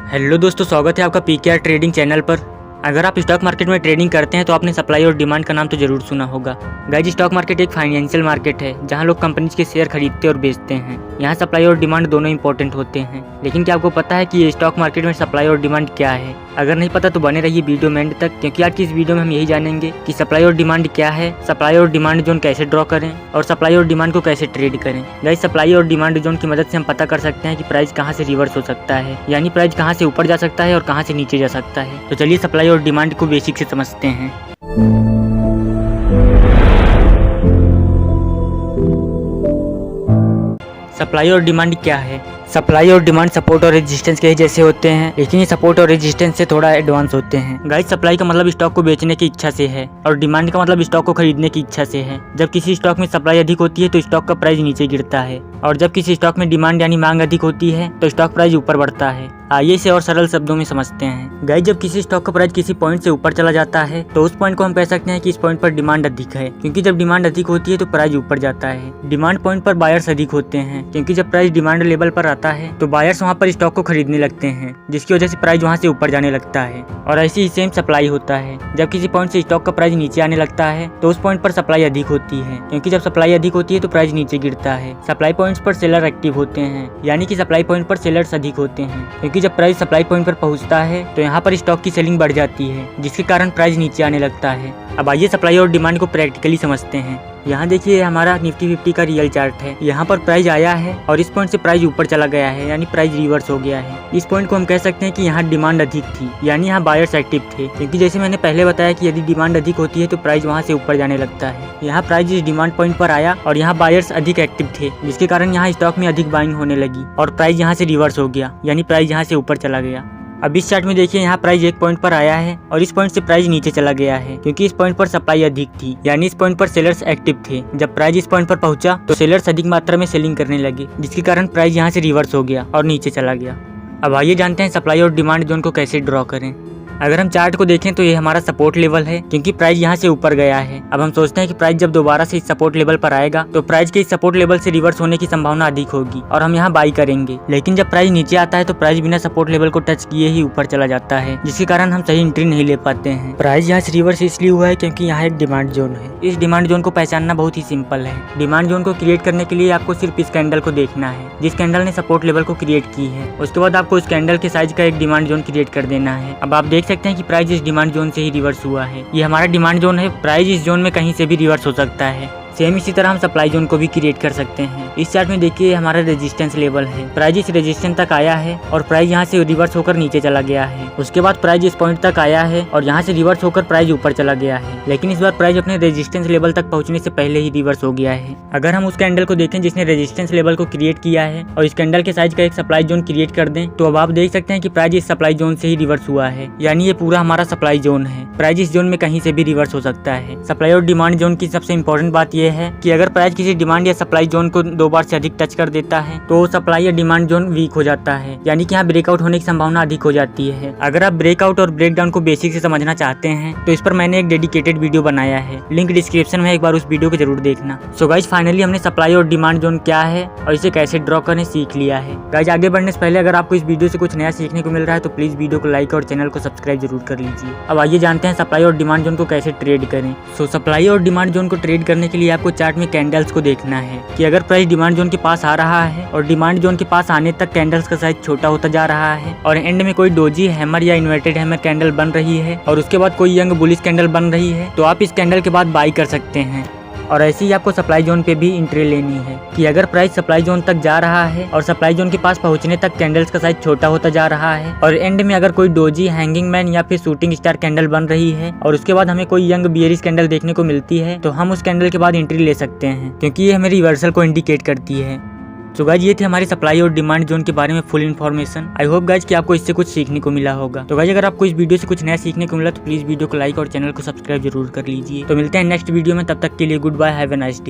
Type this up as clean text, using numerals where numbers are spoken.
Hello दोस्तों, स्वागत है आपका पीकेआर ट्रेडिंग चैनल पर। अगर आप स्टॉक मार्केट में ट्रेडिंग करते हैं तो आपने सप्लाई और डिमांड का नाम तो जरूर सुना होगा। गाइज, स्टॉक मार्केट एक फाइनेंशियल मार्केट है जहां लोग कंपनीज के शेयर खरीदते और बेचते हैं। यहां सप्लाई और डिमांड दोनों इंपॉर्टेंट होते हैं। लेकिन क्या आपको पता है कि ये स्टॉक मार्केट में सप्लाई और डिमांड क्या है? अगर नहीं पता तो बने रहिए वीडियो में एंड तक, क्योंकि आज की इस वीडियो में हम यही जानेंगे कि सप्लाई और डिमांड क्या है, सप्लाई और डिमांड जोन कैसे ड्रॉ करें और सप्लाई और डिमांड को कैसे ट्रेड करें। गाइज, सप्लाई और डिमांड जोन की मदद से हम पता कर सकते हैं कि प्राइस कहां से रिवर्स हो सकता है, यानी प्राइस कहां से ऊपर जा सकता है और कहां से नीचे जा सकता है। तो चलिए सप्लाई और डिमांड को बेसिक से समझते हैं। सप्लाई और डिमांड क्या है? सप्लाई और डिमांड सपोर्ट और रेजिस्टेंस के ही जैसे होते हैं, लेकिन ये सपोर्ट और रेजिस्टेंस से थोड़ा एडवांस होते हैं। गाइस, सप्लाई का मतलब स्टॉक को बेचने की इच्छा से है और डिमांड का मतलब स्टॉक को खरीदने की इच्छा से है। जब किसी स्टॉक में सप्लाई अधिक होती है तो स्टॉक का प्राइस नीचे गिरता है, और जब किसी स्टॉक में डिमांड यानी मांग अधिक होती है तो स्टॉक प्राइस ऊपर बढ़ता है। आइए इसे और सरल शब्दों में समझते हैं। गाइस, जब किसी स्टॉक का प्राइस किसी पॉइंट से ऊपर चला जाता है तो उस पॉइंट को हम कह सकते हैं कि इस पॉइंट पर डिमांड अधिक है, क्योंकि जब डिमांड अधिक होती है तो प्राइस ऊपर जाता है। डिमांड पॉइंट पर बायर्स अधिक होते हैं, क्योंकि जब प्राइस डिमांड लेवल पर आता है तो बायर्स वहाँ पर स्टॉक को खरीदने लगते हैं, जिसकी वजह से प्राइस वहाँ से ऊपर जाने लगता है। और ऐसे ही सेम सप्लाई होता है। जब किसी पॉइंट से स्टॉक का प्राइस नीचे आने लगता है तो उस पॉइंट पर सप्लाई अधिक होती है, क्योंकि जब सप्लाई अधिक होती है तो प्राइस नीचे गिरता है। सप्लाई पॉइंट्स पर सेलर एक्टिव होते हैं, यानी कि सप्लाई पॉइंट पर सेलर्स अधिक होते हैं, क्योंकि जब प्राइस सप्लाई पॉइंट पर पहुंचता है तो यहाँ पर स्टॉक की सेलिंग बढ़ जाती है, जिसके कारण प्राइस नीचे आने लगता है। अब आइए सप्लाई और डिमांड को प्रैक्टिकली समझते हैं। यहाँ देखिए, हमारा निफ्टी 50 का रियल चार्ट है। यहाँ पर प्राइस आया है और इस पॉइंट से प्राइस ऊपर चला गया है, यानी प्राइस रिवर्स हो गया है। इस पॉइंट को हम कह सकते हैं कि यहाँ डिमांड अधिक थी, यानी यहाँ बायर्स एक्टिव थे, क्योंकि जैसे मैंने पहले बताया कि यदि डिमांड अधिक होती है तो प्राइस वहाँ से ऊपर जाने लगता है। यहाँ प्राइस इस डिमांड पॉइंट पर आया और यहाँ बायर्स अधिक एक्टिव थे, जिसके कारण यहाँ स्टॉक में अधिक बाइंग होने लगी और प्राइस यहाँ से रिवर्स हो गया, यानी प्राइस यहाँ से ऊपर चला गया। अब इस चार्ट में देखिए, यहाँ प्राइस एक पॉइंट पर आया है और इस पॉइंट से प्राइस नीचे चला गया है, क्योंकि इस पॉइंट पर सप्लाई अधिक थी, यानी इस पॉइंट पर सेलर्स एक्टिव थे। जब प्राइस इस पॉइंट पर पहुंचा तो सेलर्स अधिक मात्रा में सेलिंग करने लगे, जिसके कारण प्राइस यहाँ से रिवर्स हो गया और नीचे चला गया। अब आइए जानते हैं सप्लाई और डिमांड जोन को कैसे ड्रॉ करें। अगर हम चार्ट को देखें तो ये हमारा सपोर्ट लेवल है, क्योंकि प्राइस यहाँ से ऊपर गया है। अब हम सोचते हैं कि प्राइस जब दोबारा से इस सपोर्ट लेवल पर आएगा तो प्राइस के इस सपोर्ट लेवल से रिवर्स होने की संभावना अधिक होगी और हम यहाँ बाई करेंगे। लेकिन जब प्राइस नीचे आता है तो प्राइस बिना सपोर्ट लेवल को टच किए ही ऊपर चला जाता है, जिसके कारण हम सही एंट्री नहीं ले पाते हैं। प्राइस यहाँ से रिवर्स इसलिए हुआ है क्योंकि यहाँ एक डिमांड जोन है। इस डिमांड जोन को पहचानना बहुत ही सिंपल है। डिमांड जोन को क्रिएट करने के लिए आपको सिर्फ इस कैंडल को देखना है, जिस कैंडल ने सपोर्ट लेवल को क्रिएट की है। उसके बाद आपको उस कैंडल के साइज का एक डिमांड जोन क्रिएट कर देना है। अब आप देख सकते हैं कि प्राइस इस डिमांड जोन से ही रिवर्स हुआ है। ये हमारा डिमांड जोन है। प्राइस इस जोन में कहीं से भी रिवर्स हो सकता है। सेम इसी तरह हम सप्लाई जोन को भी क्रिएट कर सकते हैं। इस चार्ट में देखिए, हमारा रेजिस्टेंस लेवल है। प्राइस इस रेजिस्टेंस तक आया है और प्राइस यहाँ से रिवर्स होकर नीचे चला गया है। उसके बाद प्राइस इस पॉइंट तक आया है और यहाँ से रिवर्स होकर प्राइस ऊपर चला गया है, लेकिन इस बार प्राइस अपने रेजिस्टेंस लेवल तक पहुंचने से पहले ही रिवर्स हो गया है। अगर हम उस कैंडल को देखें जिसने रेजिस्टेंस लेवल को क्रिएट किया है और इस कैंडल के साइज का एक सप्लाई जोन क्रिएट कर दें, तो अब आप देख सकते हैं कि प्राइस इस सप्लाई जोन से ही रिवर्स हुआ है, यानी ये पूरा हमारा सप्लाई जोन है। प्राइस इस जोन में कहीं से भी रिवर्स हो सकता है। सप्लाई और डिमांड जोन की सबसे इंपॉर्टेंट बात यह है कि अगर प्राइस किसी डिमांड या सप्लाई जोन को दो बार से अधिक टच कर देता है तो सप्लाई या डिमांड जोन वीक हो जाता है, यानी कि यहाँ ब्रेकआउट होने की संभावना अधिक हो जाती है। अगर आप ब्रेकआउट और ब्रेकडाउन को बेसिक से समझना चाहते हैं तो इस पर मैंने एक डेडिकेटेड वीडियो बनाया है, लिंक डिस्क्रिप्शन में, एक बार उस वीडियो को जरूर देखना। सो गाइस, फाइनली हमने सप्लाई और डिमांड जोन क्या है और इसे कैसे ड्रॉ करने सीख लिया है। गाइस, आगे बढ़ने से पहले अगर आपको इस वीडियो से कुछ नया सीखने को मिल रहा है तो प्लीज वीडियो को लाइक और चैनल को सब्सक्राइब जरूर कर लीजिए। अब आइए जानते हैं सप्लाई और डिमांड जोन को कैसे ट्रेड करें। सो सप्लाई और डिमांड जोन को ट्रेड करने के लिए आपको चार्ट में कैंडल्स को देखना है कि अगर प्राइस डिमांड जोन के पास आ रहा है और डिमांड जोन के पास आने तक कैंडल्स का साइज छोटा होता जा रहा है और एंड में कोई डोजी हैमर या इन्वर्टेड हैमर कैंडल बन रही है और उसके बाद कोई यंग बुलिश कैंडल बन रही है, तो आप इस कैंडल के बाद बाई कर सकते हैं। और ऐसे ही आपको सप्लाई जोन पे भी एंट्री लेनी है कि अगर प्राइस सप्लाई जोन तक जा रहा है और सप्लाई जोन के पास पहुंचने तक कैंडल्स का साइज छोटा होता जा रहा है और एंड में अगर कोई डोजी, हैंगिंग मैन या फिर शूटिंग स्टार कैंडल बन रही है और उसके बाद हमें कोई यंग बियरिश कैंडल देखने को मिलती है, तो हम उस कैंडल के बाद एंट्री ले सकते हैं, क्योंकि ये हमें रिवर्सल को इंडिकेट करती है। तो गाइज, ये थी हमारी सप्लाई और डिमांड जोन के बारे में full information. I hope guys कि आपको इससे कुछ सीखने को मिला होगा। तो गाइज, अगर आपको इस वीडियो से कुछ नया सीखने को मिला तो प्लीज वीडियो को लाइक और चैनल को सब्सक्राइब जरूर कर लीजिए। तो मिलते हैं नेक्स्ट वीडियो में, तब तक के लिए goodbye, have a nice day.